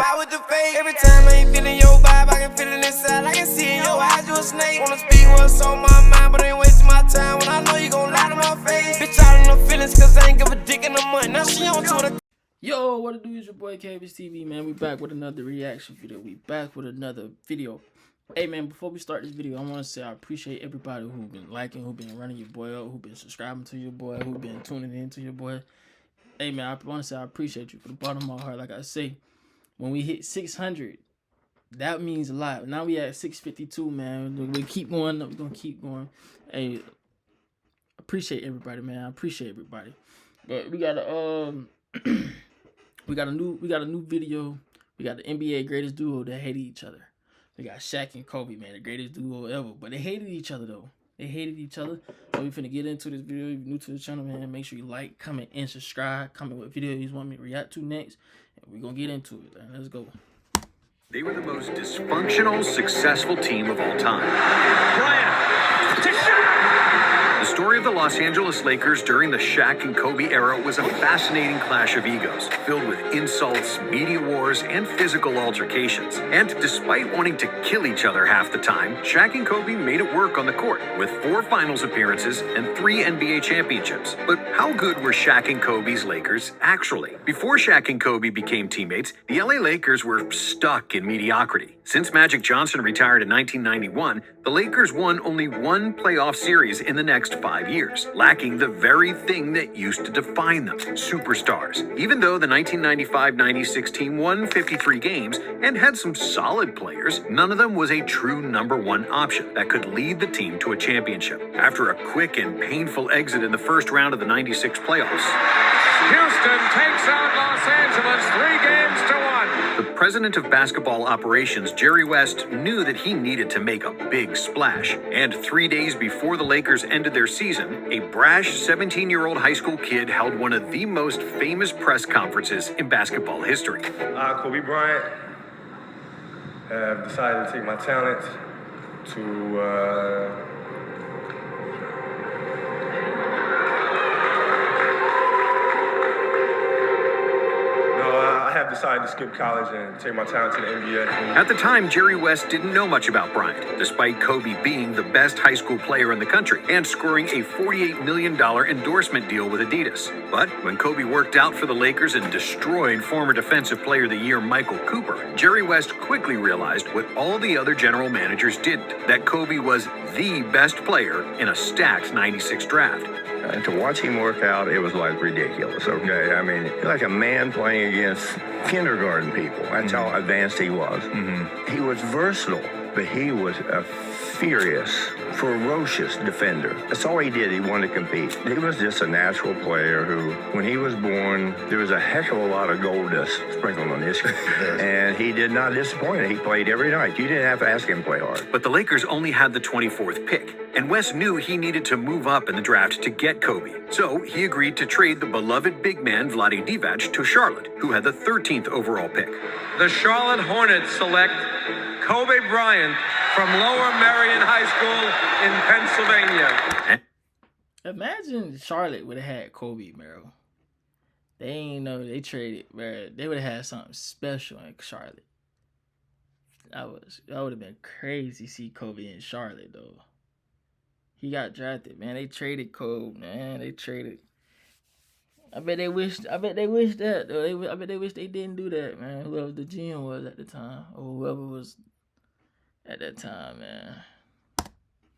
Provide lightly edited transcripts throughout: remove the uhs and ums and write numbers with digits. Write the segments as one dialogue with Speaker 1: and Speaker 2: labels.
Speaker 1: ride with the fake. Every time I ain't feeling your vibe, I can feel it inside. I can see in your eyes, you a snake. Wanna speak what's on my mind, but ain't wasting my time when I know you gon' lie to my face. Bitch, all in the feelings, cause I ain't give a dick in the month. Now she on to the.
Speaker 2: Yo, what it do is your boy KBS TV, man. We back with another reaction video. We back with another video. Hey, man, before we start this video, I want to say I appreciate everybody who been liking, who been running your boy up, who been subscribing to your boy, who been tuning in to your boy. Hey, man, I want to say I appreciate you from the bottom of my heart. Like I say, when we hit 600, that means a lot. Now we at 652, man. We keep going up. We're going to keep going. Hey, appreciate everybody, man. I appreciate everybody. But we got a, we got a new video. We got the NBA greatest duo that hated each other. We got Shaq and Kobe, man, the greatest duo ever. But they hated each other, though. They hated each other. So we finna get into this video. If you're new to the channel, man, make sure you like, comment, and subscribe. Comment what video you want me to react to next. And we're gonna get into it, man. Let's go.
Speaker 3: They were the most dysfunctional, successful team of all time. Bryant to Shaq! The story of the Los Angeles Lakers during the Shaq and Kobe era was a fascinating clash of egos, filled with insults, media wars, and physical altercations. And despite wanting to kill each other half the time, Shaq and Kobe made it work on the court, with 4 finals appearances and 3 NBA championships. But how good were Shaq and Kobe's Lakers actually? Before Shaq and Kobe became teammates, the LA Lakers were stuck in mediocrity. Since Magic Johnson retired in 1991, the Lakers won only 1 playoff series in the next 5 years, lacking the very thing that used to define them, superstars. Even though the 1995-96 team won 53 games and had some solid players, none of them was a true #1 option that could lead the team to a championship. After a quick and painful exit in the first round of the 96 playoffs,
Speaker 4: Houston takes out Los Angeles 3 games to 1.
Speaker 3: The president of basketball operations, Jerry West, knew that he needed to make a big splash. And 3 days before the Lakers ended their season, a brash 17-year-old high school kid held one of the most famous press conferences in basketball history.
Speaker 5: Kobe Bryant have decided to take my talent to I have decided to skip college and take my talent to the NBA.
Speaker 3: At the time, Jerry West didn't know much about Bryant, despite Kobe being the best high school player in the country and scoring a $48 million endorsement deal with Adidas. But when Kobe worked out for the Lakers and destroyed former Defensive Player of the Year Michael Cooper, Jerry West quickly realized what all the other general managers didn't, that Kobe was the best player in a stacked 96 draft.
Speaker 6: And to watch him work out, it was like ridiculous, okay? I mean, like a man playing against kindergarten people. That's how advanced he was. He was versatile, but he was a furious, ferocious defender. That's all he did. He wanted to compete. He was just a natural player who, when he was born, there was a heck of a lot of gold dust sprinkled on his and he did not disappoint. He played every night. You didn't have to ask him to play hard.
Speaker 3: But the Lakers only had the 24th pick, and West knew he needed to move up in the draft to get Kobe. So he agreed to trade the beloved big man Vlade Divac to Charlotte, who had the 13th overall pick.
Speaker 4: The Charlotte Hornets select Kobe Bryant from Lower Merion High School in Pennsylvania.
Speaker 2: Imagine Charlotte would have had Kobe, bro. They ain't know they traded, bro. They would have had something special in Charlotte. That would have been crazy to see Kobe in Charlotte, though. He got drafted, man. They traded Kobe, man. They traded. I bet they wish that, though. I bet they wish they didn't do that, man. Whoever the GM was at the time, or whoever was at that time, man.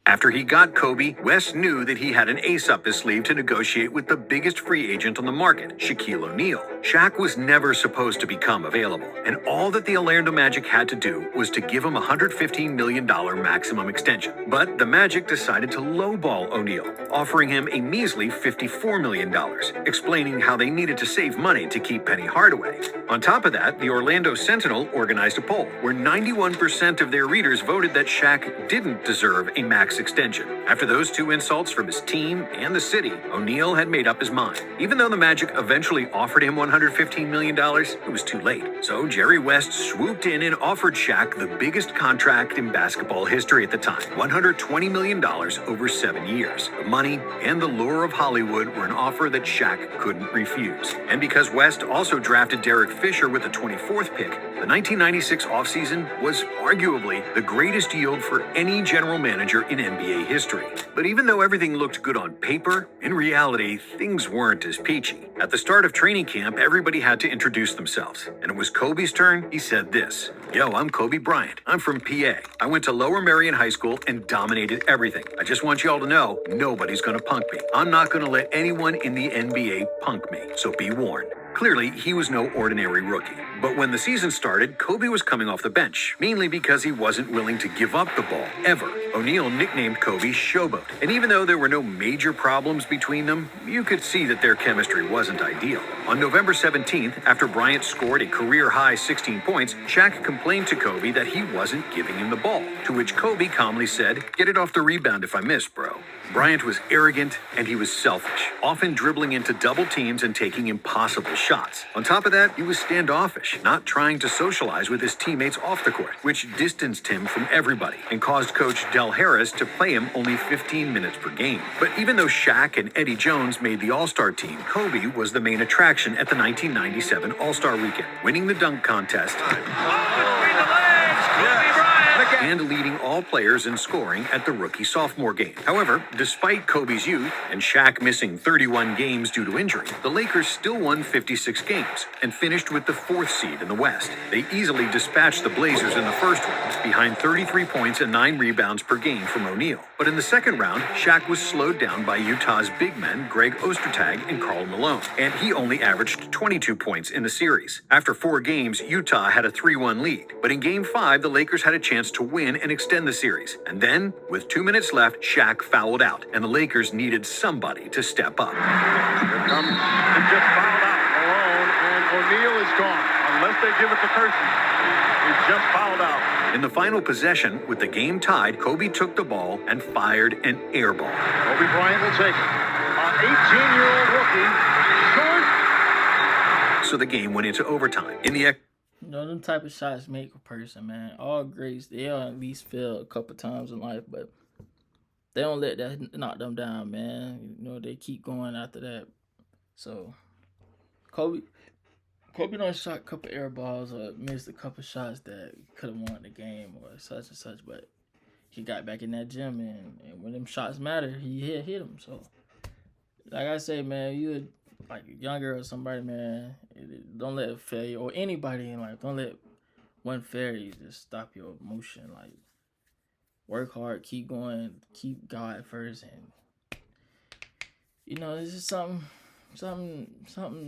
Speaker 3: After he got Kobe, West knew that he had an ace up his sleeve to negotiate with the biggest free agent on the market, Shaquille O'Neal. Shaq was never supposed to become available, and all that the Orlando Magic had to do was to give him a $115 million maximum extension. But the Magic decided to lowball O'Neal, offering him a measly $54 million, explaining how they needed to save money to keep Penny Hardaway. On top of that, the Orlando Sentinel organized a poll where 91% of their readers voted that Shaq didn't deserve a max max extension. After those two insults from his team and the city, O'Neal had made up his mind. Even though the Magic eventually offered him $115 million, it was too late. So Jerry West swooped in and offered Shaq the biggest contract in basketball history at the time, $120 million over 7 years. The money and the lure of Hollywood were an offer that Shaq couldn't refuse. And because West also drafted Derek Fisher with the 24th pick, the 1996 offseason was arguably the greatest yield for any general manager in NBA history. But even though everything looked good on paper, in reality, things weren't as peachy. At the start of training camp, everybody had to introduce themselves. And it was Kobe's turn. He said this: "Yo, I'm Kobe Bryant. I'm from PA. I went to Lower Merion High School and dominated everything. I just want y'all to know, nobody's gonna punk me. I'm not gonna let anyone in the NBA punk me, so be warned." Clearly, he was no ordinary rookie. But when the season started, Kobe was coming off the bench, mainly because he wasn't willing to give up the ball, ever. O'Neal nicknamed Kobe Showboat. And even though there were no major problems between them, you could see that their chemistry wasn't ideal. On November 17th, after Bryant scored a career-high 16 points, Shaq complained to Kobe that he wasn't giving him the ball, to which Kobe calmly said, "Get it off the rebound if I miss, bro." Bryant was arrogant and he was selfish, often dribbling into double teams and taking impossible shots. On top of that, he was standoffish, not trying to socialize with his teammates off the court, which distanced him from everybody and caused coach Del Harris to play him only 15 minutes per game. But even though Shaq and Eddie Jones made the All-Star team, Kobe was the main attraction at the 1997 All-Star Weekend, winning the dunk contest and leading all players in scoring at the rookie-sophomore game. However, despite Kobe's youth and Shaq missing 31 games due to injury, the Lakers still won 56 games and finished with the 4th seed in the West. They easily dispatched the Blazers in the first round, behind 33 points and 9 rebounds per game from O'Neal. But in the second round, Shaq was slowed down by Utah's big men Greg Ostertag and Karl Malone, and he only averaged 22 points in the series. After 4 games, Utah had a 3-1 lead, but in Game 5, the Lakers had a chance to win and extend the series. And then, with 2 minutes left, Shaq fouled out, and the Lakers needed somebody to step up.
Speaker 7: Here comes, he just fouled out Malone, and O'Neal is gone, unless they give it to Kersey. He just fouled out.
Speaker 3: In the final possession, with the game tied, Kobe took the ball and fired an air ball.
Speaker 7: Kobe Bryant will take it. An 18-year-old rookie, short.
Speaker 3: So the game went into overtime.
Speaker 2: You know, them type of shots make a person, man. All greats, they'll at least fail a couple times in life, but they don't let that knock them down, man. You know, they keep going after that. So, Kobe done shot a couple air balls or missed a couple shots that could have won the game or such and such, but he got back in that gym, and when them shots matter, he hit them. So, like I say, man, you like younger or somebody, man, don't let failure, or anybody in life, don't let one failure just stop your emotion. Like, work hard, keep going, keep God first, and you know, this is something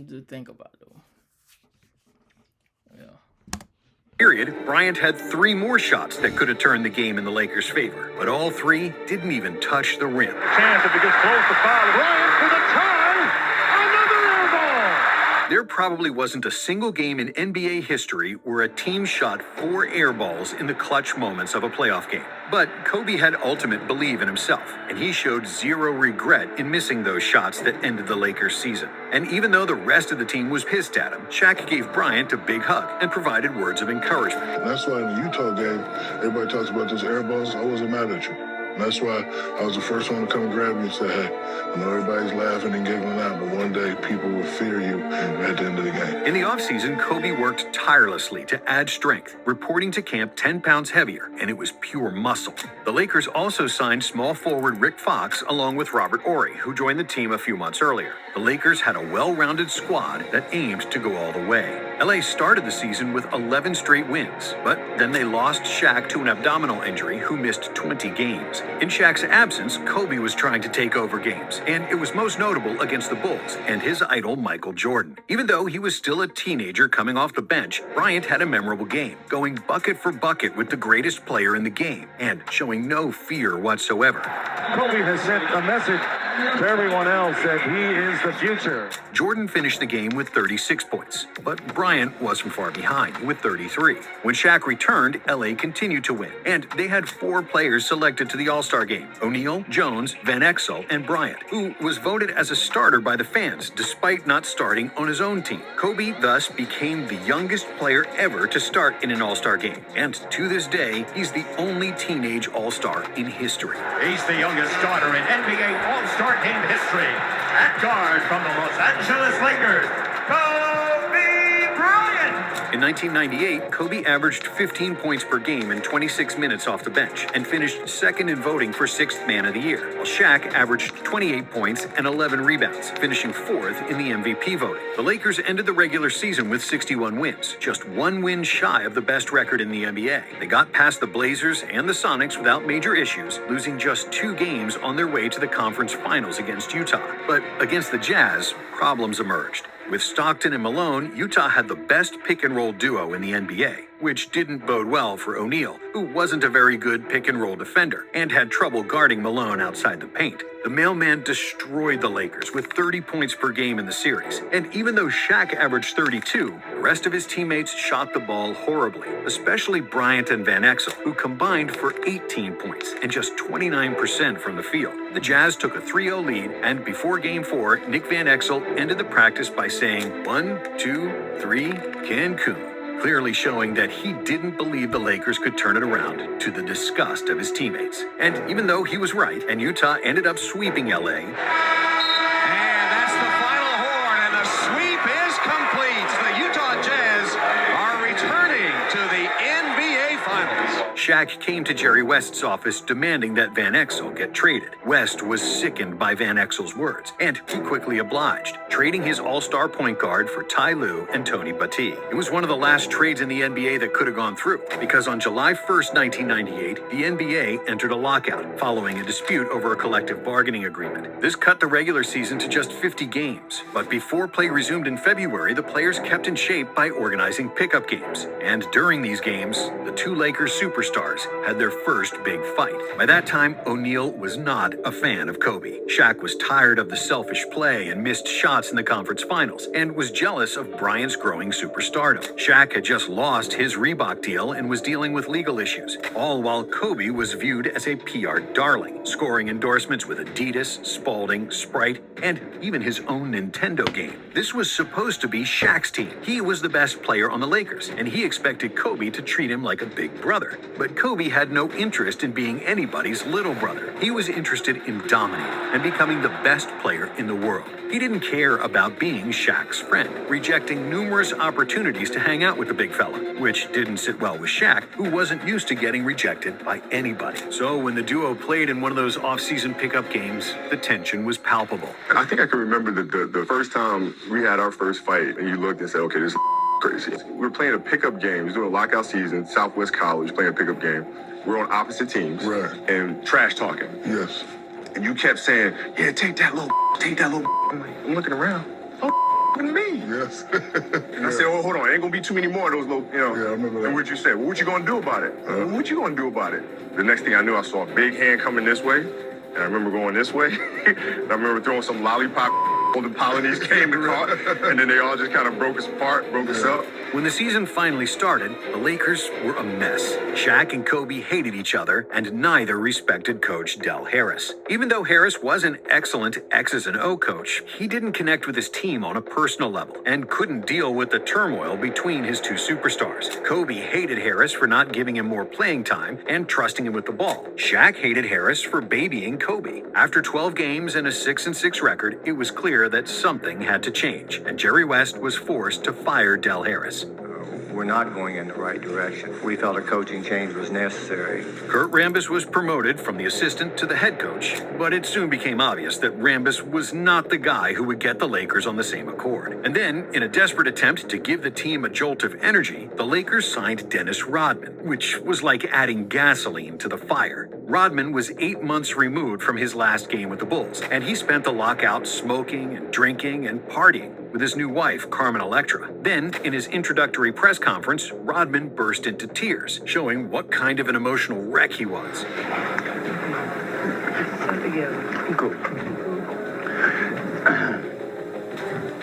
Speaker 2: to think about, though. Yeah.
Speaker 3: Period, Bryant had 3 more shots that could have turned the game in the Lakers' favor, but all 3 didn't even touch the rim.
Speaker 7: Chance if he gets close to foul. Bryant for the tie. Another air ball.
Speaker 3: There probably wasn't a single game in NBA history where a team shot 4 air balls in the clutch moments of a playoff game. But Kobe had ultimate belief in himself, and he showed zero regret in missing those shots that ended the Lakers' season. And even though the rest of the team was pissed at him, Shaq gave Bryant a big hug and provided words of encouragement.
Speaker 8: That's why in the Utah game, everybody talks about those air balls. I wasn't mad at you. And that's why I was the first one to come and grab you and say, hey, I know everybody's laughing and giggling out, but one day people will fear you at the end of the game.
Speaker 3: In the offseason, Kobe worked tirelessly to add strength, reporting to camp 10 pounds heavier, and it was pure muscle. The Lakers also signed small forward Rick Fox along with Robert Horry, who joined the team a few months earlier. The Lakers had a well-rounded squad that aimed to go all the way. LA started the season with 11 straight wins, but then they lost Shaq to an abdominal injury who missed 20 games. In Shaq's absence, Kobe was trying to take over games, and it was most notable against the Bulls and his idol Michael Jordan. Even though he was still a teenager coming off the bench, Bryant had a memorable game, going bucket for bucket with the greatest player in the game, and showing no fear whatsoever.
Speaker 7: Kobe has sent a message to everyone else that he is the future.
Speaker 3: Jordan finished the game with 36 points, but Bryant wasn't far behind with 33. When Shaq returned, LA continued to win, and they had 4 players selected to the All-Star game: O'Neal, Jones, Van Exel, and Bryant, who was voted as a starter by the fans despite not starting on his own team. Kobe thus became the youngest player ever to start in an All-Star game, and to this day, he's the only teenage All-Star in history.
Speaker 7: He's the youngest starter in NBA All-Star Game history. At guard from the Los Angeles Lakers, Kobe Bryant.
Speaker 3: In 1998, Kobe averaged 15 points per game in 26 minutes off the bench and finished second in voting for 6th Man of the Year, while Shaq averaged 28 points and 11 rebounds, finishing 4th in the MVP voting. The Lakers ended the regular season with 61 wins, just 1 win shy of the best record in the NBA. They got past the Blazers and the Sonics without major issues, losing just 2 games on their way to the conference finals against Utah. But against the Jazz, problems emerged. With Stockton and Malone, Utah had the best pick-and-roll duo in the NBA, which didn't bode well for O'Neal, who wasn't a very good pick-and-roll defender and had trouble guarding Malone outside the paint. The mailman destroyed the Lakers with 30 points per game in the series, and even though Shaq averaged 32, the rest of his teammates shot the ball horribly, especially Bryant and Van Exel, who combined for 18 points and just 29% from the field. The Jazz took a 3-0 lead, and before Game 4, Nick Van Exel ended the practice by saying, 1, 2, 3, Cancun, clearly showing that he didn't believe the Lakers could turn it around, to the disgust of his teammates. And even though he was right, and Utah ended up sweeping LA,
Speaker 4: And that's the final horn, and the sweep is complete. The Utah Jazz are returning to the NBA Finals.
Speaker 3: Shaq came to Jerry West's office demanding that Van Exel get traded. West was sickened by Van Exel's words, and he quickly obliged, trading his all-star point guard for Ty Lue and Tony Battie. It was one of the last trades in the NBA that could have gone through, because on July 1st, 1998, the NBA entered a lockout following a dispute over a collective bargaining agreement. This cut the regular season to just 50 games, but before play resumed in February, the players kept in shape by organizing pickup games. And during these games, the 2 Lakers superstars had their first big fight. By that time, O'Neal was not a fan of Kobe. Shaq was tired of the selfish play and missed shots in the conference finals, and was jealous of Bryant's growing superstardom. Shaq had just lost his Reebok deal and was dealing with legal issues, all while Kobe was viewed as a PR darling, scoring endorsements with Adidas, Spalding, Sprite, and even his own Nintendo game. This was supposed to be Shaq's team. He was the best player on the Lakers, and he expected Kobe to treat him like a big brother. But Kobe had no interest in being anybody's little brother. He was interested in dominating and becoming the best player in the world. He didn't care about being Shaq's friend, rejecting numerous opportunities to hang out with the big fella, which didn't sit well with Shaq, who wasn't used to getting rejected by anybody. So when the duo played in one of those off-season pickup games, the tension was palpable.
Speaker 5: I think I can remember the first time we had our first fight, and you looked and said, okay, this is crazy. We were playing a pickup game. We were doing a lockout season, Southwest College, playing a pickup game. We're on opposite teams.
Speaker 8: Right.
Speaker 5: And trash talking.
Speaker 8: Yes.
Speaker 5: And you kept saying, yeah, take that little. I'm looking around. Oh, look at me.
Speaker 8: Yes.
Speaker 5: And I said, oh, hold on. Ain't gonna be too many more of those little,
Speaker 8: Yeah, I remember that.
Speaker 5: And what'd you say? Well, what you gonna do about it? What you gonna do about it? The next thing I knew, I saw a big hand coming this way. And I remember going this way. And I remember throwing some lollipop. The Polynese came to caught, and then they all just kind of broke us apart, broke us up.
Speaker 3: When the season finally started, the Lakers were a mess. Shaq and Kobe hated each other, and neither respected coach Del Harris. Even though Harris was an excellent X's and O coach, he didn't connect with his team on a personal level and couldn't deal with the turmoil between his 2 superstars. Kobe hated Harris for not giving him more playing time and trusting him with the ball. Shaq hated Harris for babying Kobe. After 12 games and a 6-6 record, it was clear that something had to change, and Jerry West was forced to fire Del Harris.
Speaker 6: We're not going in the right direction. We felt a coaching change was necessary.
Speaker 3: Kurt Rambis was promoted from the assistant to the head coach, but it soon became obvious that Rambis was not the guy who would get the Lakers on the same accord. And then, in a desperate attempt to give the team a jolt of energy, the Lakers signed Dennis Rodman, which was like adding gasoline to the fire. Rodman was 8 months removed from his last game with the Bulls, and he spent the lockout smoking and drinking and partying with his new wife, Carmen Electra. Then, in his introductory press conference, Rodman burst into tears, showing what kind of an emotional wreck he was.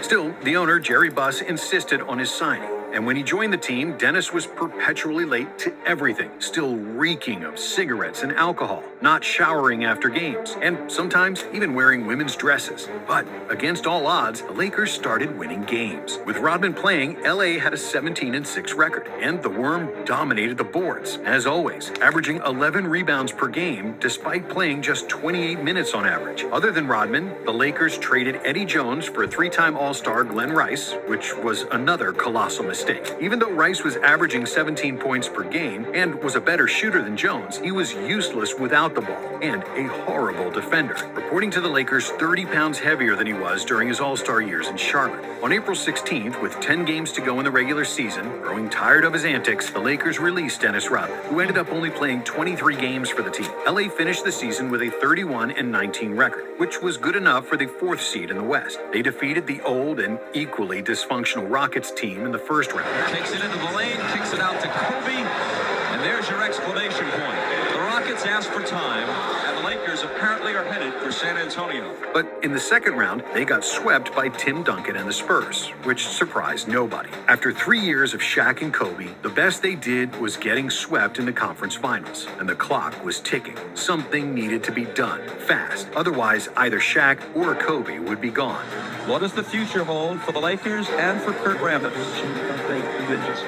Speaker 3: Still, the owner, Jerry Buss, insisted on his signing. And when he joined the team, Dennis was perpetually late to everything, still reeking of cigarettes and alcohol, not showering after games, and sometimes even wearing women's dresses. But against all odds, the Lakers started winning games. With Rodman playing, LA had a 17-6 record, and the Worm dominated the boards, as always, averaging 11 rebounds per game despite playing just 28 minutes on average. Other than Rodman, the Lakers traded Eddie Jones for a three-time All-Star Glenn Rice, which was another colossal mistake. Even though Rice was averaging 17 points per game and was a better shooter than Jones, he was useless without the ball and a horrible defender, reporting to the Lakers 30 pounds heavier than he was during his All-Star years in Charlotte. On April 16th, with 10 games to go in the regular season, growing tired of his antics, the Lakers released Dennis Rodman, who ended up only playing 23 games for the team. LA finished the season with a 31-19 record, which was good enough for the 4th seed in the West. They defeated the old and equally dysfunctional Rockets team in the first round.
Speaker 9: Takes it into the lane, kicks it out to Kobe, and there's your exclamation point. The Rockets asked for time, and the Lakers apparently are headed for San Antonio.
Speaker 3: But in the second round, they got swept by Tim Duncan and the Spurs, which surprised nobody. After 3 years of Shaq and Kobe, the best they did was getting swept in the conference finals, and the clock was ticking. Something needed to be done, fast. Otherwise, either Shaq or Kobe would be gone.
Speaker 9: What does the future hold for the Lakers and for Kurt Rambis?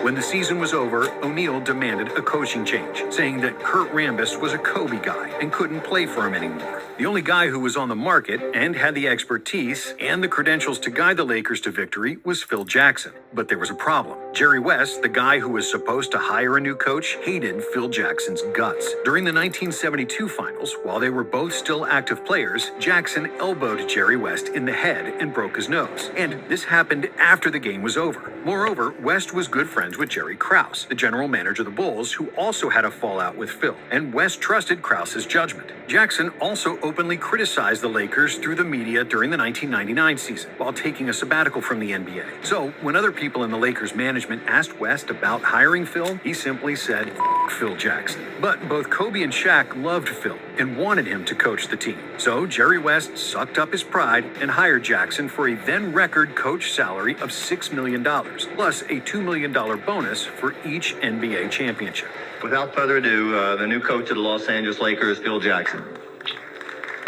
Speaker 3: When the season was over, O'Neal demanded a coaching change, saying that Kurt Rambis was a Kobe guy and couldn't play for him anymore. The only guy who was on the market and had the expertise and the credentials to guide the Lakers to victory was Phil Jackson. But there was a problem. Jerry West, the guy who was supposed to hire a new coach, hated Phil Jackson's guts. During the 1972 finals, while they were both still active players, Jackson elbowed Jerry West in the head and broke his nose. And this happened after the game was over. Moreover, West was good friends with Jerry Krause, the general manager of the Bulls, who also had a fallout with Phil, and West trusted Krause's judgment. Jackson also openly criticized the Lakers through the media during the 1999 season, while taking a sabbatical from the NBA. So, when other people in the Lakers management asked West about hiring Phil, he simply said, "F Phil Jackson." But both Kobe and Shaq loved Phil and wanted him to coach the team. So, Jerry West sucked up his pride and hired Jackson for a then-record coach salary of $6 million, plus a $2 million bonus for each NBA championship.
Speaker 10: Without further ado, the new coach of the Los Angeles Lakers, Phil Jackson.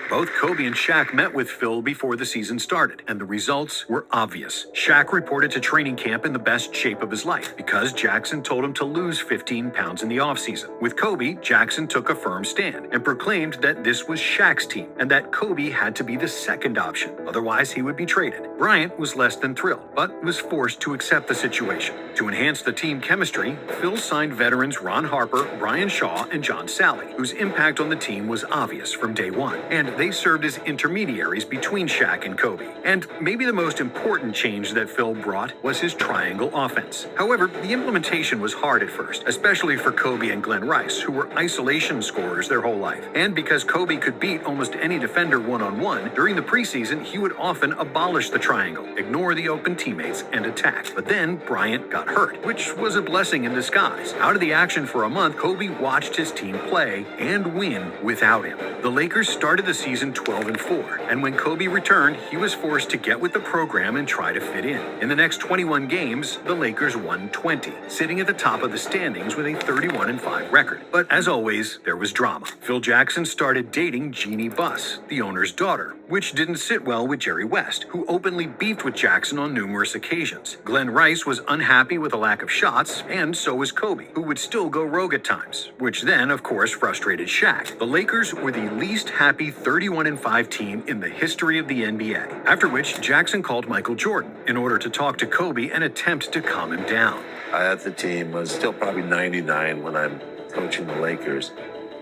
Speaker 3: Both Kobe and Shaq met with Phil before the season started, and the results were obvious. Shaq reported to training camp in the best shape of his life because Jackson told him to lose 15 pounds in the offseason. With Kobe, Jackson took a firm stand and proclaimed that this was Shaq's team and that Kobe had to be the second option. Otherwise, he would be traded. Bryant was less than thrilled, but was forced to accept the situation. To enhance the team chemistry, Phil signed veterans Ron Harper, Brian Shaw, and John Sally, whose impact on the team was obvious from day one, and they served as intermediaries between Shaq and Kobe. And maybe the most important change that Phil brought was his triangle offense. However, the implementation was hard at first, especially for Kobe and Glenn Rice, who were isolation scorers their whole life. And because Kobe could beat almost any defender one-on-one, during the preseason, he would often abolish the triangle, ignore the open teammates, and attack. But then Bryant got hurt, which was a blessing in disguise. Out of the action for a month, Kobe watched his team play and win without him. The Lakers started the season 12-4, and when Kobe returned, he was forced to get with the program and try to fit in. In the next 21 games, the Lakers won 20, sitting at the top of the standings with a 31-5 record. But as always, there was drama. Phil Jackson started dating Jeannie Buss, the owner's daughter, which didn't sit well with Jerry West, who openly beefed with Jackson on numerous occasions. Glenn Rice was unhappy with the lack of shots, and so was Kobe, who would still go rogue at times, which then, of course, frustrated Shaq. The Lakers were the least happy 31-5 team in the history of the NBA, after which Jackson called Michael Jordan in order to talk to Kobe and attempt to calm him down.
Speaker 11: I had the team, was still probably 99 when I'm coaching the Lakers.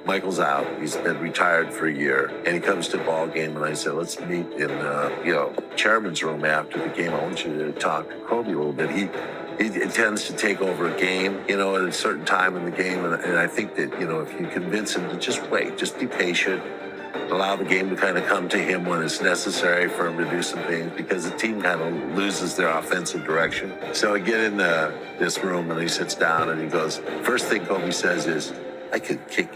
Speaker 11: Michael's out. He's been retired for a year, and he comes to a ball game, and I said, let's meet in, chairman's room after the game. I want you to talk to Kobe a little bit. He tends to take over a game, at a certain time in the game, and I think that, if you convince him to just wait, just be patient, allow the game to kind of come to him when it's necessary for him to do some things, because the team kind of loses their offensive direction. So I get in this room, and he sits down, and he goes, first thing Kobe says is, I could kick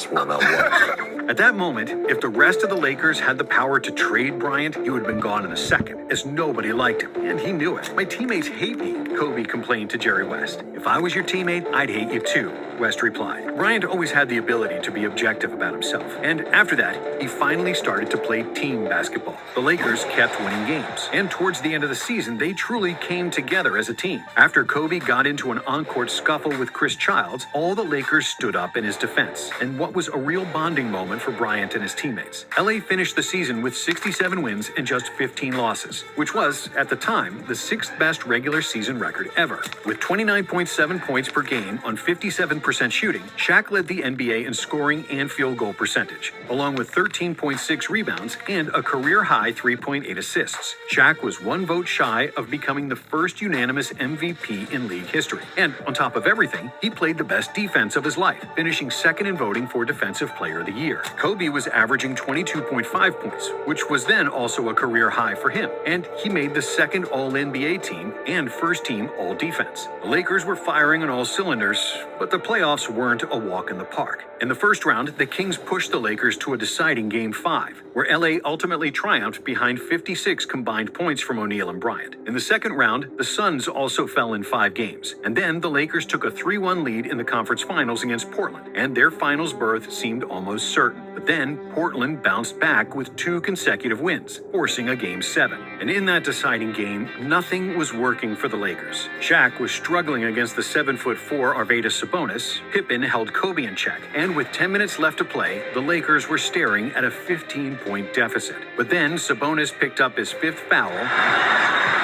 Speaker 11: one-on-one.
Speaker 3: At that moment, if the rest of the Lakers had the power to trade Bryant, he would have been gone in a second, as nobody liked him, and he knew it. "My teammates hate me," Kobe complained to Jerry West. "If I was your teammate, I'd hate you too," West replied. Bryant always had the ability to be objective about himself, and after that, he finally started to play team basketball. The Lakers kept winning games, and towards the end of the season, they truly came together as a team. After Kobe got into an on-court scuffle with Chris Childs, all the Lakers stood up in his defense, and what was a real bonding moment for Bryant and his teammates. LA finished the season with 67 wins and just 15 losses, which was, at the time, the 6th best regular season record ever. With 29.7 points per game on 57% shooting, Shaq led the NBA in scoring and field goal percentage, along with 13.6 rebounds and a career-high 3.8 assists. Shaq was one vote shy of becoming the first unanimous MVP in league history. And on top of everything, he played the best defense of his life, finishing second in voting for Defensive Player of the Year. Kobe was averaging 22.5 points, which was then also a career high for him, and he made the second All-NBA team and first-team All-Defense. The Lakers were firing on all cylinders, but the playoffs weren't a walk in the park. In the first round, the Kings pushed the Lakers to a deciding Game 5, where LA ultimately triumphed behind 56 combined points from O'Neal and Bryant. In the second round, the Suns also fell in 5 games, and then the Lakers took a 3-1 lead in the conference finals against Portland, and their finals berth seemed almost certain. But then, Portland bounced back with 2 consecutive wins, forcing a Game 7. And in that deciding game, nothing was working for the Lakers. Shaq was struggling against the 7'4" Arvydas Sabonis, Pippen held Kobe in check, and with 10 minutes left to play, the Lakers were staring at a 15-point deficit. But then Sabonis picked up his 5th foul.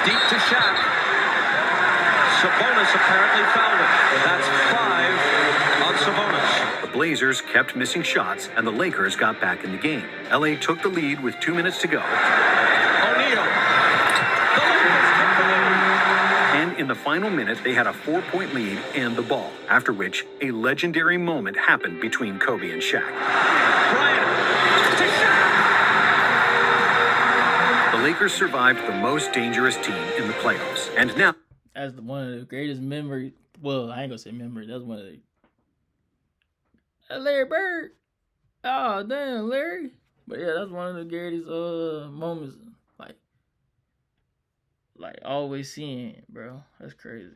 Speaker 9: Deep to Shaq. Sabonis apparently fouled him. That's 5 on Sabonis.
Speaker 3: The Blazers kept missing shots, and the Lakers got back in the game. LA took the lead with 2 minutes to go.
Speaker 9: O'Neal. The Lakers took the lead.
Speaker 3: And in the final minute, they had a 4-point lead and the ball, after which a legendary moment happened between Kobe and Shaq.
Speaker 9: Bryant to Shaq.
Speaker 3: The Lakers survived the most dangerous team in the playoffs, and now...
Speaker 2: As one of the greatest memories, well, I ain't gonna say memory, that's one of the... Larry Bird! Oh, damn, Larry! But yeah, that's one of the greatest moments, like always seeing it, bro. That's crazy.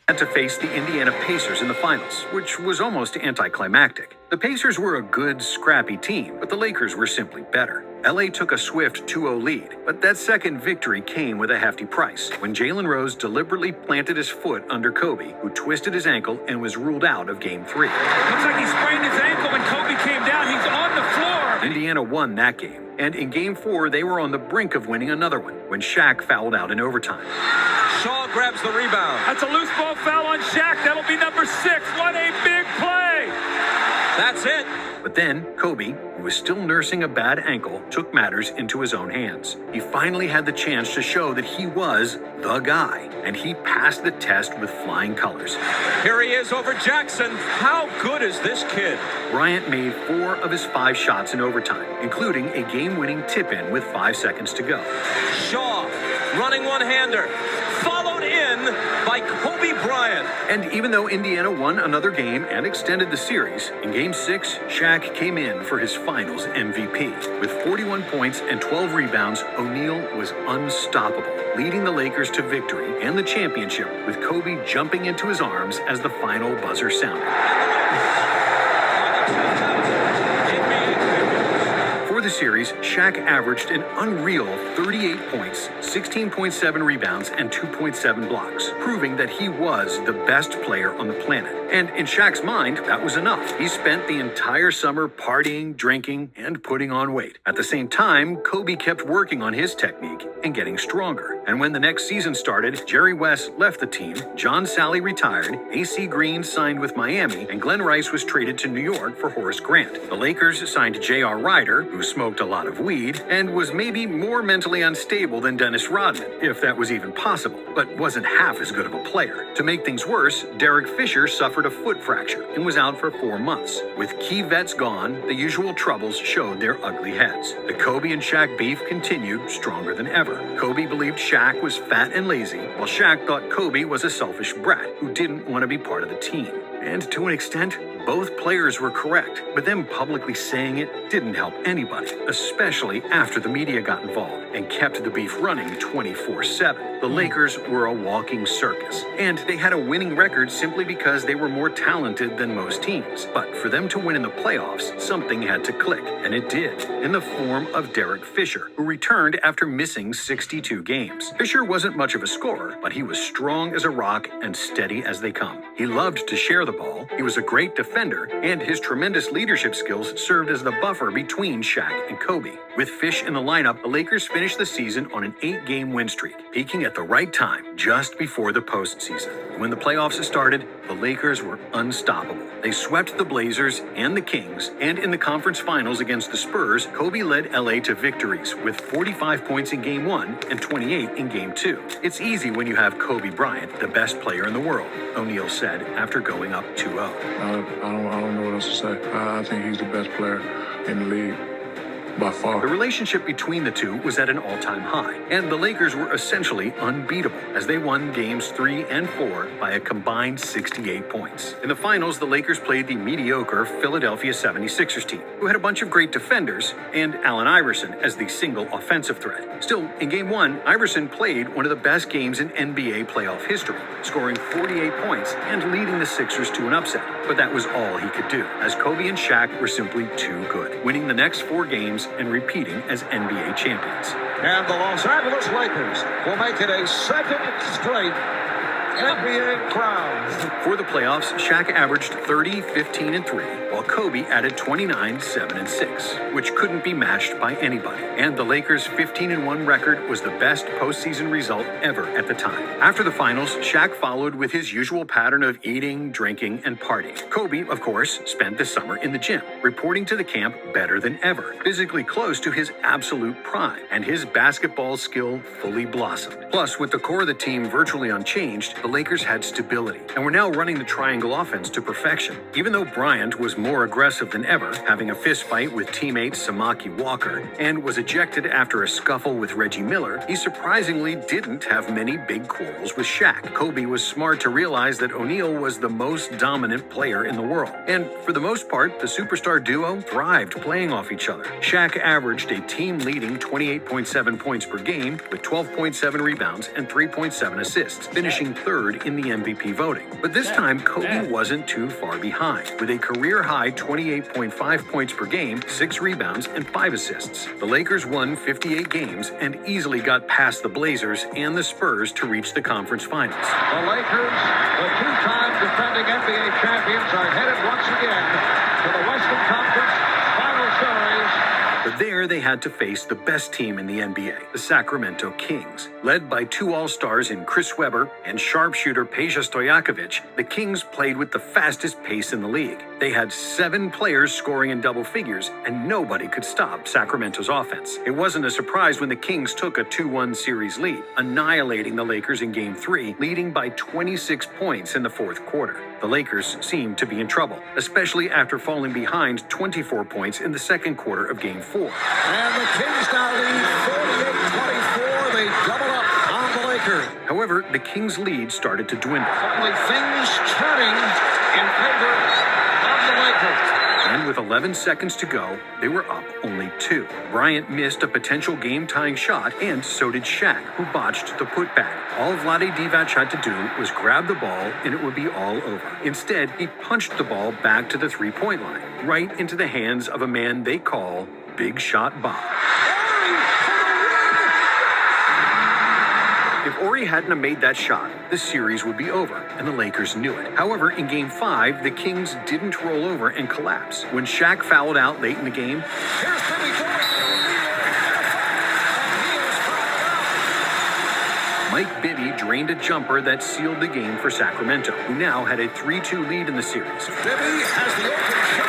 Speaker 3: Had to face the Indiana Pacers in the finals, which was almost anticlimactic. The Pacers were a good, scrappy team, but the Lakers were simply better. LA took a swift 2-0 lead, but that second victory came with a hefty price when Jalen Rose deliberately planted his foot under Kobe, who twisted his ankle and was ruled out of Game 3.
Speaker 12: Looks like he sprained his ankle when Kobe came down. He's on the floor.
Speaker 3: Indiana won that game, and in Game 4, they were on the brink of winning another one when Shaq fouled out in overtime.
Speaker 9: Shaw grabs the rebound.
Speaker 12: That's a loose ball foul on Shaq. That'll be number 6. What a big play.
Speaker 9: That's it.
Speaker 3: But then, Kobe, who was still nursing a bad ankle, took matters into his own hands. He finally had the chance to show that he was the guy, and he passed the test with flying colors.
Speaker 9: Here he is over Jackson. How good is this kid?
Speaker 3: Bryant made 4 of his 5 shots in overtime, including a game-winning tip-in with 5 seconds to go.
Speaker 9: Shaw, running one-hander, followed in by Kobe Bryant.
Speaker 3: And even though Indiana won another game and extended the series, in Game 6, Shaq came in for his finals MVP. With 41 points and 12 rebounds, O'Neal was unstoppable, leading the Lakers to victory and the championship, with Kobe jumping into his arms as the final buzzer sounded. For the series, Shaq averaged an unreal 38 points, 16.7 rebounds, and 2.7 blocks, proving that he was the best player on the planet. And in Shaq's mind, that was enough. He spent the entire summer partying, drinking, and putting on weight. At the same time, Kobe kept working on his technique and getting stronger. And when the next season started, Jerry West left the team, John Sally retired, AC Green signed with Miami, and Glenn Rice was traded to New York for Horace Grant. The Lakers signed J.R. Ryder, who smoked a lot of weed, and was maybe more mentally unstable than Dennis Rodman, if that was even possible, but wasn't half as good of a player. To make things worse, Derek Fisher suffered a foot fracture and was out for 4 months. With key vets gone, the usual troubles showed their ugly heads. The Kobe and Shaq beef continued stronger than ever. Kobe believed Shaq was fat and lazy, while Shaq thought Kobe was a selfish brat who didn't want to be part of the team. And to an extent, both players were correct, but them publicly saying it didn't help anybody, especially after the media got involved and kept the beef running 24/7. The Lakers were a walking circus, and they had a winning record simply because they were more talented than most teams. But for them to win in the playoffs, something had to click, and it did, in the form of Derek Fisher, who returned after missing 62 games. Fisher wasn't much of a scorer, but he was strong as a rock and steady as they come. He loved to share the ball, he was a great defender, and his tremendous leadership skills served as the buffer between Shaq and Kobe. With Fish in the lineup, the Lakers finished the season on an 8-game win streak, peaking at the right time, just before the postseason. When the playoffs started, the Lakers were unstoppable. They swept the Blazers and the Kings, and in the conference finals against the Spurs, Kobe led LA to victories with 45 points in Game 1 and 28 in Game 2. It's easy when you have Kobe Bryant, the best player in the world, O'Neal said after going up 2-0.
Speaker 8: I don't know what else to say. I think he's the best player in the league. By far.
Speaker 3: The relationship between the two was at an all-time high, and the Lakers were essentially unbeatable as they won games 3 and 4 by a combined 68 points. In the finals, the Lakers played the mediocre Philadelphia 76ers team, who had a bunch of great defenders, and Allen Iverson as the single offensive threat. Still, in Game 1, Iverson played one of the best games in NBA playoff history, scoring 48 points and leading the Sixers to an upset. But that was all he could do, as Kobe and Shaq were simply too good, winning the next 4 games and repeating as NBA champions.
Speaker 13: And the Los Angeles Lakers will make it a second straight NBA crown.
Speaker 3: For the playoffs, Shaq averaged 30, 15, and 3, while Kobe added 29, 7, and 6, which couldn't be matched by anybody. And the Lakers' 15-1 record was the best postseason result ever at the time. After the finals, Shaq followed with his usual pattern of eating, drinking, and partying. Kobe, of course, spent the summer in the gym, reporting to the camp better than ever, physically close to his absolute prime, and his basketball skill fully blossomed. Plus, with the core of the team virtually unchanged, the Lakers had stability, and were now running the triangle offense to perfection. Even though Bryant was more aggressive than ever, having a fist fight with teammate Samaki Walker, and was ejected after a scuffle with Reggie Miller, he surprisingly didn't have many big quarrels with Shaq. Kobe was smart to realize that O'Neal was the most dominant player in the world, and for the most part, the superstar duo thrived playing off each other. Shaq averaged a team-leading 28.7 points per game, with 12.7 rebounds and 3.7 assists, finishing third in the MVP voting. But this time, Kobe wasn't too far behind, with a career-high 28.5 points per game, 6 rebounds, and 5 assists. The Lakers won 58 games and easily got past the Blazers and the Spurs to reach the conference finals.
Speaker 13: The Lakers, the two-time defending NBA champions, are headed once again to the Western Conference Final Series.
Speaker 3: But there they had to face the best team in the NBA, the Sacramento Kings. Led by 2 All-Stars in Chris Webber and sharpshooter Peja Stojakovic, the Kings played with the fastest pace in the league. They had 7 players scoring in double figures, and nobody could stop Sacramento's offense. It wasn't a surprise when the Kings took a 2-1 series lead, annihilating the Lakers in Game 3, leading by 26 points in the fourth quarter. The Lakers seemed to be in trouble, especially after falling behind 24 points in the second quarter of Game 4.
Speaker 13: And the Kings now lead 48-24. They double up on the Lakers.
Speaker 3: However, the Kings' lead started to dwindle.
Speaker 13: Suddenly things turning in favor of the Lakers.
Speaker 3: And with 11 seconds to go, they were up only 2. Bryant missed a potential game-tying shot, and so did Shaq, who botched the putback. All Vlade Divac had to do was grab the ball, and it would be all over. Instead, he punched the ball back to the three-point line, right into the hands of a man they call Big Shot Bob. If Horry hadn't have made that shot, the series would be over, and the Lakers knew it. However, in Game 5, the Kings didn't roll over and collapse. When Shaq fouled out late in the game, Mike Bibby drained a jumper that sealed the game for Sacramento, who now had a 3-2 lead in the series.
Speaker 13: Bibby has the open shot.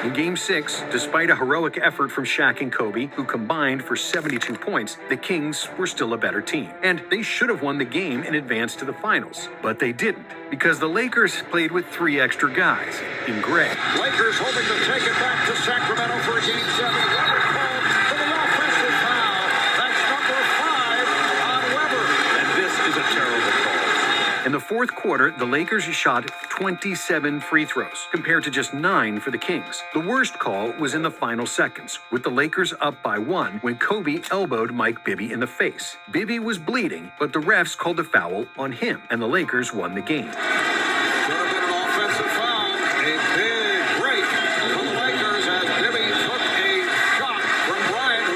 Speaker 3: In Game 6, despite a heroic effort from Shaq and Kobe, who combined for 72 points, the Kings were still a better team. And they should have won the game and advanced to the finals. But they didn't, because the Lakers played with 3 extra guys in gray.
Speaker 13: Lakers hoping to take it back to Sacramento for Game 7. Weber called for the offensive foul. That's number 5 on Weber.
Speaker 9: And this is a terrible call.
Speaker 3: In the fourth quarter, the Lakers shot 27 free throws, compared to just 9 for the Kings. The worst call was in the final seconds, with the Lakers up by 1 when Kobe elbowed Mike Bibby in the face. Bibby was bleeding, but the refs called a foul on him, and the Lakers won the game.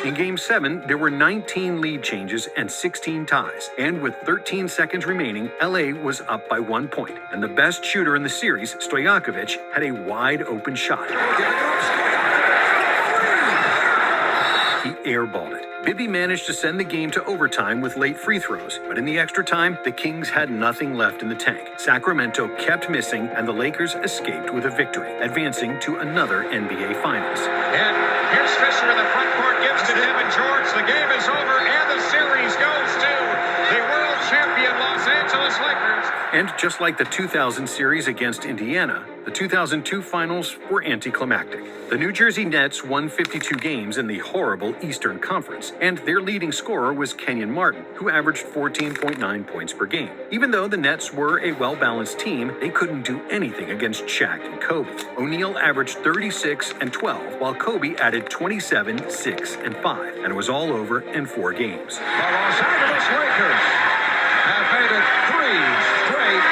Speaker 3: In Game 7, there were 19 lead changes and 16 ties. And with 13 seconds remaining, LA was up by 1 point. And the best shooter in the series, Stojakovic, had a wide open shot. He airballed it. Bibby managed to send the game to overtime with late free throws, but in the extra time, the Kings had nothing left in the tank. Sacramento kept missing, and the Lakers escaped with a victory, advancing to another NBA Finals.
Speaker 4: And here's Fisher in the front court, gives to Devin George. The game is over, and the series goes to the world champion Los Angeles Lakers.
Speaker 3: And just like the 2000 series against Indiana, the 2002 finals were anticlimactic. The New Jersey Nets won 52 games in the horrible Eastern Conference, and their leading scorer was Kenyon Martin, who averaged 14.9 points per game. Even though the Nets were a well-balanced team, they couldn't do anything against Shaq and Kobe. O'Neal averaged 36 and 12, while Kobe added 27, 6, and 5, and it was all over in 4 games.
Speaker 13: The Los Angeles Lakers have made it 3 straight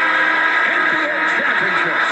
Speaker 13: NBA championships.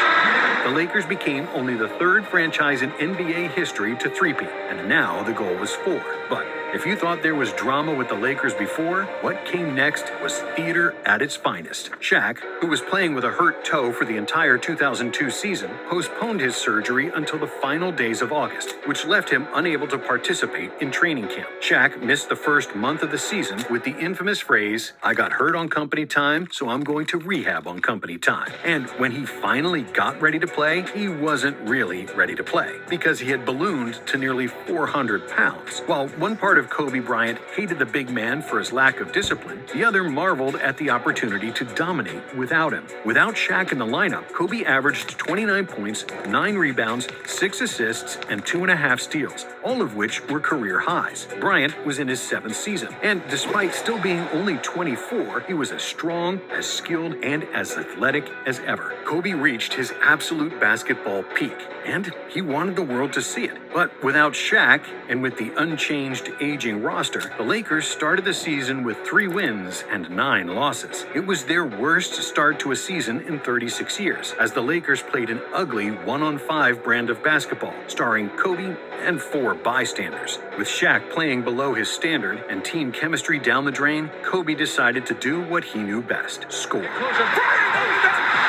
Speaker 3: The Lakers became only the 3rd franchise in NBA history to three-peat, and now the goal was 4. But if you thought there was drama with the Lakers before, what came next was theater at its finest. Shaq, who was playing with a hurt toe for the entire 2002 season, postponed his surgery until the final days of August, which left him unable to participate in training camp. Shaq missed the first month of the season with the infamous phrase, "I got hurt on company time, so I'm going to rehab on company time." And when he finally got ready to play, he wasn't really ready to play, because he had ballooned to nearly 400 pounds. While one part of Kobe Bryant hated the big man for his lack of discipline, the other marveled at the opportunity to dominate without him. Without Shaq in the lineup, Kobe averaged 29 points, 9 rebounds, 6 assists, and 2.5 steals, all of which were career highs. Bryant was in his 7th season, and despite still being only 24, he was as strong, as skilled, and as athletic as ever. Kobe reached his absolute basketball peak, and he wanted the world to see it. But without Shaq, and with the unchanged aging roster, the Lakers started the season with 3 wins and 9 losses. It was their worst start to a season in 36 years, as the Lakers played an ugly 1-on-5 brand of basketball, starring Kobe and 4 bystanders. With Shaq playing below his standard and team chemistry down the drain, Kobe decided to do what he knew best: score.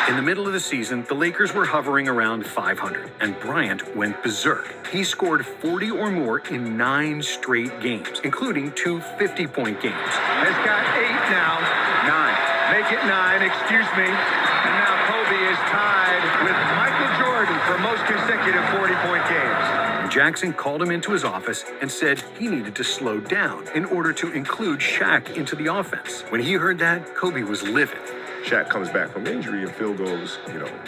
Speaker 3: In the middle of the season, the Lakers were hovering around 500, and Bryant went berserk. He scored 40 or more in 9 straight games, including 2 50-point games.
Speaker 13: Has got 8 now. 9. Make it 9, excuse me. And now Kobe is tied with Michael Jordan for most consecutive 40-point games.
Speaker 3: Jackson called him into his office and said he needed to slow down in order to include Shaq into the offense. When he heard that, Kobe was livid.
Speaker 5: Shaq comes back from injury and Phil goes,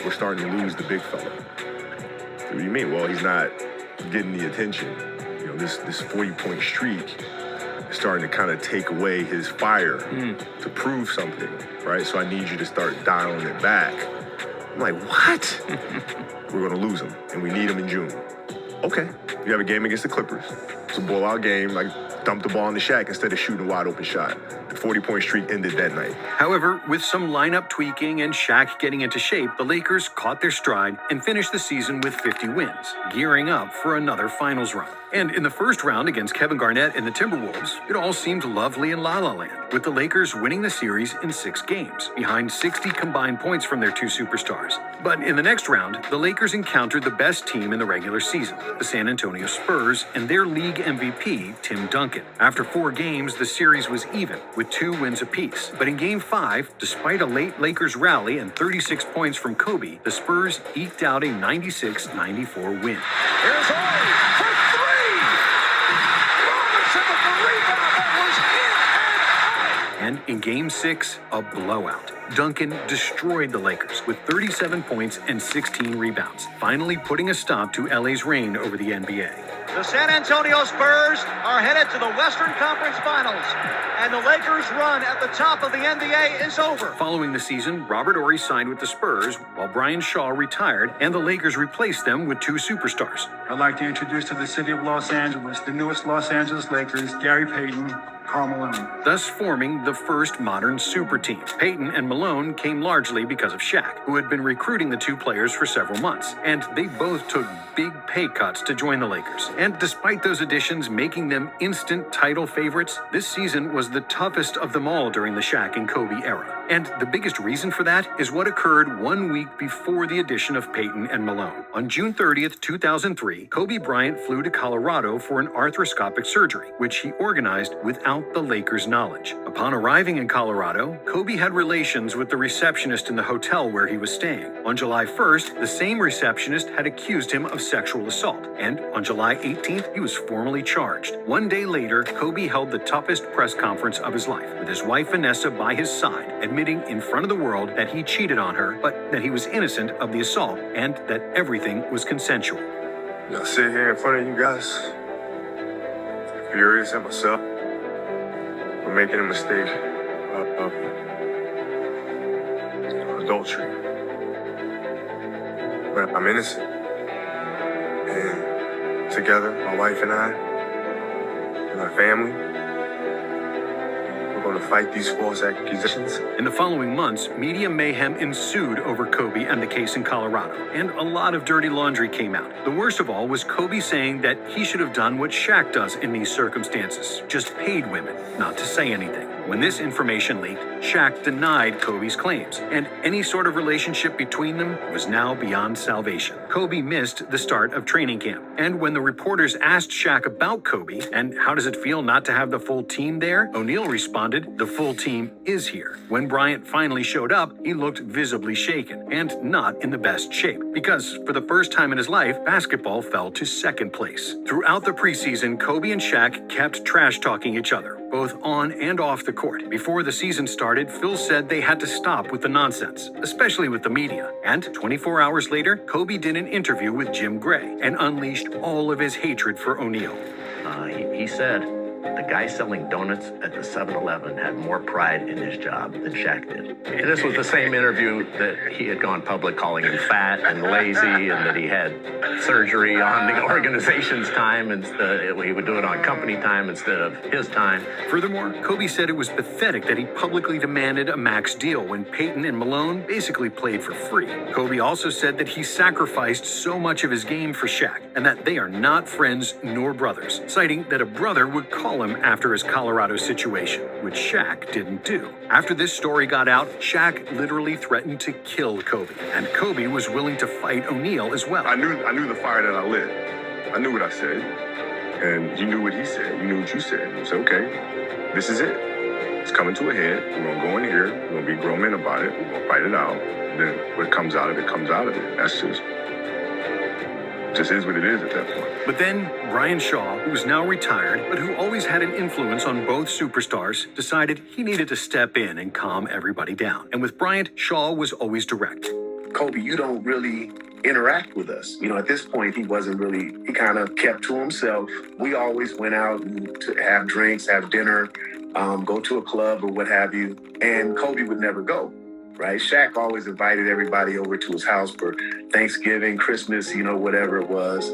Speaker 5: we're starting to lose the big fella. What do you mean? Well, he's not getting the attention. This 40-point streak is starting to kind of take away his fire to prove something, right? So I need you to start dialing it back. I'm like, what? We're going to lose him, and we need him in June. Okay. You have a game against the Clippers. It's a blowout game. Dump the ball in the Shaq instead of shooting a wide open shot. The 40-point streak ended that night.
Speaker 3: However, with some lineup tweaking and Shaq getting into shape, the Lakers caught their stride and finished the season with 50 wins, gearing up for another finals run. And in the first round against Kevin Garnett and the Timberwolves, it all seemed lovely in La La Land, with the Lakers winning the series in 6 games, behind 60 combined points from their 2 superstars. But in the next round, the Lakers encountered the best team in the regular season, the San Antonio Spurs, and their league MVP, Tim Duncan. After 4 games, the series was even, with 2 wins apiece. But in Game 5, despite a late Lakers rally and 36 points from Kobe, the Spurs eked out a 96-94 win.
Speaker 13: Here's Ori for 3! Robinson with the rebound that was in and out!
Speaker 3: And in Game 6, a blowout. Duncan destroyed the Lakers with 37 points and 16 rebounds, finally putting a stop to LA's reign over the NBA.
Speaker 13: The San Antonio Spurs are headed to the Western Conference Finals. and the Lakers' run at the top of the NBA is over.
Speaker 3: Following the season, Robert Horry signed with the Spurs, while Brian Shaw retired, and the Lakers replaced them with two superstars.
Speaker 14: I'd like to introduce to the city of Los Angeles the newest Los Angeles Lakers, Gary Payton, Karl Malone.
Speaker 3: Thus forming the first modern super team. Payton and Malone came largely because of Shaq, who had been recruiting the two players for several months, and they both took big pay cuts to join the Lakers. And despite those additions making them instant title favorites, this season was the toughest of them all during the Shaq and Kobe era. And the biggest reason for that is what occurred 1 week before the addition of Payton and Malone. On June 30th, 2003, Kobe Bryant flew to Colorado for an arthroscopic surgery, which he organized without the Lakers' knowledge. Upon arriving in Colorado, Kobe had relations with the receptionist in the hotel where he was staying. On July 1st, the same receptionist had accused him of sexual assault, and on July 18th, he was formally charged. 1 day later, Kobe held the toughest press conference of his life, with his wife Vanessa by his side, admitting in front of the world that he cheated on her, but that he was innocent of the assault and that everything was consensual.
Speaker 5: I sit here in front of you guys, furious at myself for making a mistake of adultery. But I'm innocent. And together, my wife and I, and my family, we're going to fight these false accusations.
Speaker 3: In the following months, media mayhem ensued over Kobe and the case in Colorado, and a lot of dirty laundry came out. The worst of all was Kobe saying that he should have done what Shaq does in these circumstances, just paid women not to say anything. When this information leaked, Shaq denied Kobe's claims, and any sort of relationship between them was now beyond salvation. Kobe missed the start of training camp, and when the reporters asked Shaq about Kobe and how does it feel not to have the full team there, O'Neal responded, "The full team is here." When Bryant finally showed up, he looked visibly shaken and not in the best shape, because for the first time in his life, basketball fell to second place. Throughout the preseason, Kobe and Shaq kept trash-talking each other, both on and off the court. Before the season started, Phil said they had to stop with the nonsense, especially with the media. And 24 hours later, Kobe did an interview with Jim Gray and unleashed all of his hatred for O'Neal.
Speaker 15: He said the guy selling donuts at the 7-Eleven had more pride in his job than Shaq did. And this was the same interview that he had gone public calling him fat and lazy, and that he had surgery on the organization's time instead. He would do it on company time instead of his time.
Speaker 3: Furthermore, Kobe said it was pathetic that he publicly demanded a max deal when Payton and Malone basically played for free. Kobe also said that he sacrificed so much of his game for Shaq, and that they are not friends nor brothers, citing that a brother would call him after his Colorado situation, which Shaq didn't do. After this story got out, Shaq literally threatened to kill Kobe, and Kobe was willing to fight O'Neal as well.
Speaker 5: I knew the fire that I lit. I knew what I said, and you knew what he said. You knew what you said. You said, okay, this is it. It's coming to a head. We're gonna go in here. We're gonna be grown men about it. We're gonna fight it out. Then what comes out of it comes out of it. That's just is what it is at that point.
Speaker 3: But then Brian Shaw, who was now retired, but who always had an influence on both superstars, decided he needed to step in and calm everybody down. And with Bryant, Shaw was always direct.
Speaker 16: Kobe, you don't really interact with us. At this point, he kind of kept to himself. We always went out to have drinks, have dinner, go to a club or what have you. And Kobe would never go. Right? Shaq always invited everybody over to his house for Thanksgiving, Christmas, whatever it was.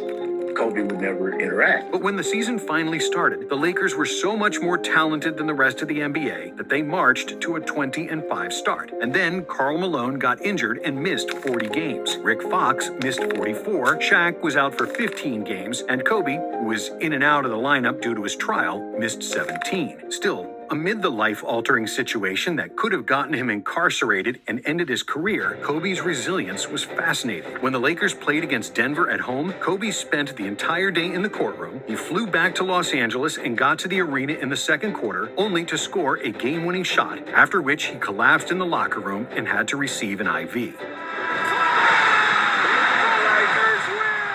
Speaker 16: Kobe would never interact.
Speaker 3: But when the season finally started, the Lakers were so much more talented than the rest of the NBA that they marched to a 20-5 start. And then Karl Malone got injured and missed 40 games. Rick Fox missed 44, Shaq was out for 15 games, and Kobe, who was in and out of the lineup due to his trial, missed 17. Still, amid the life-altering situation that could have gotten him incarcerated and ended his career, Kobe's resilience was fascinating. When the Lakers played against Denver at home, Kobe spent the entire day in the courtroom. He flew back to Los Angeles and got to the arena in the second quarter, only to score a game-winning shot, after which he collapsed in the locker room and had to receive an IV.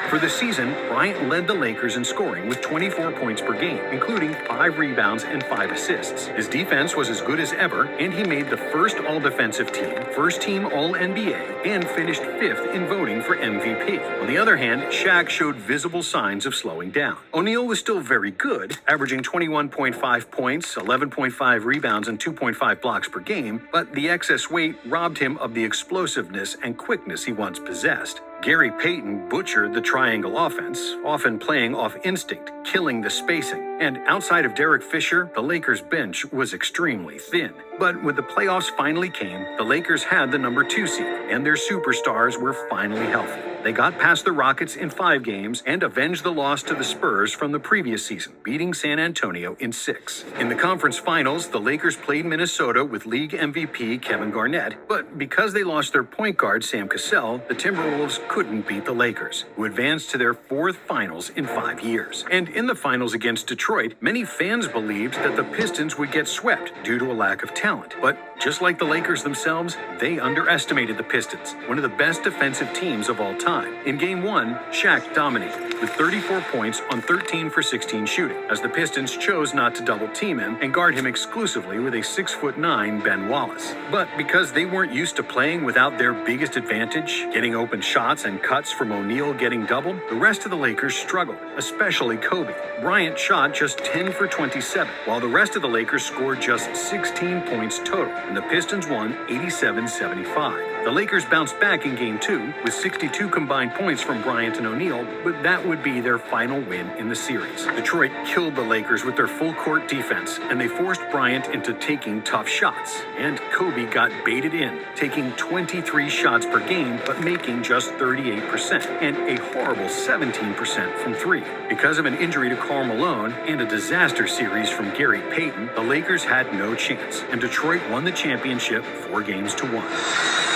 Speaker 3: For the season, Bryant led the Lakers in scoring with 24 points per game, including 5 rebounds and 5 assists. His defense was as good as ever, and he made the first All-Defensive Team, first team All-NBA, and finished 5th in voting for MVP. On the other hand, Shaq showed visible signs of slowing down. O'Neal was still very good, averaging 21.5 points, 11.5 rebounds, and 2.5 blocks per game, but the excess weight robbed him of the explosiveness and quickness he once possessed. Gary Payton butchered the triangle offense, often playing off instinct, killing the spacing. And outside of Derek Fisher, the Lakers' bench was extremely thin. But when the playoffs finally came, the Lakers had the number 2 seed, and their superstars were finally healthy. They got past the Rockets in 5 games and avenged the loss to the Spurs from the previous season, beating San Antonio in 6. In the conference finals, the Lakers played Minnesota with league MVP Kevin Garnett, but because they lost their point guard Sam Cassell, the Timberwolves couldn't beat the Lakers, who advanced to their 4th finals in 5 years. And in the finals against Detroit, many fans believed that the Pistons would get swept due to a lack of talent. But just like the Lakers themselves, they underestimated the Pistons, one of the best defensive teams of all time. In Game 1, Shaq dominated with 34 points on 13 for 16 shooting, as the Pistons chose not to double-team him and guard him exclusively with a 6'9" Ben Wallace. But because they weren't used to playing without their biggest advantage, getting open shots and cuts from O'Neal getting doubled, the rest of the Lakers struggled, especially Kobe. Bryant shot just 10 for 27, while the rest of the Lakers scored just 16 points total, and the Pistons won 87-75. The Lakers bounced back in Game 2 with 62 combined points from Bryant and O'Neal, but that would be their final win in the series. Detroit killed the Lakers with their full-court defense, and they forced Bryant into taking tough shots. And Kobe got baited in, taking 23 shots per game, but making just 38%, and a horrible 17% from 3. Because of an injury to Karl Malone and a disaster series from Gary Payton, the Lakers had no chance, and Detroit won the championship 4-1.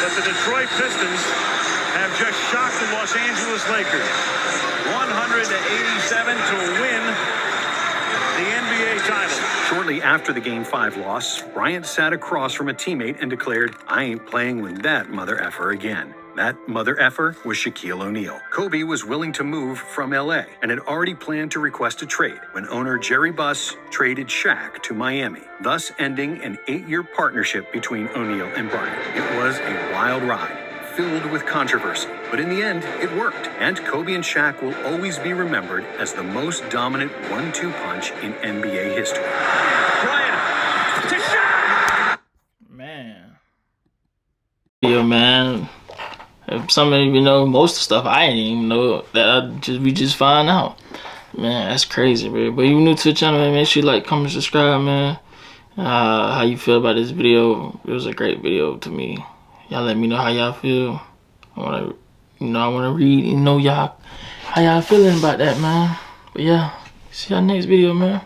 Speaker 7: But the Detroit Pistons have just shocked the Los Angeles Lakers 100-87 to win the NBA title.
Speaker 3: Shortly after the Game 5 loss, Bryant sat across from a teammate and declared, "I ain't playing with that mother effer again." That mother effer was Shaquille O'Neal. Kobe was willing to move from LA and had already planned to request a trade when owner Jerry Buss traded Shaq to Miami, thus ending an 8-year partnership between O'Neal and Bryant. It was a wild ride, filled with controversy, but in the end, it worked, and Kobe and Shaq will always be remembered as the most dominant 1-2 punch in NBA history.
Speaker 7: Bryant to Shaq!
Speaker 2: Man. Yo, man. Some of you know most of the stuff I didn't even know that we just find out. Man, that's crazy, bro. But if you're new to the channel, man, make sure you like, comment, subscribe, man. How you feel about this video? It was a great video to me. Y'all let me know how y'all feel. I wanna read and know y'all how y'all feeling about that, man. But yeah, see y'all next video, man.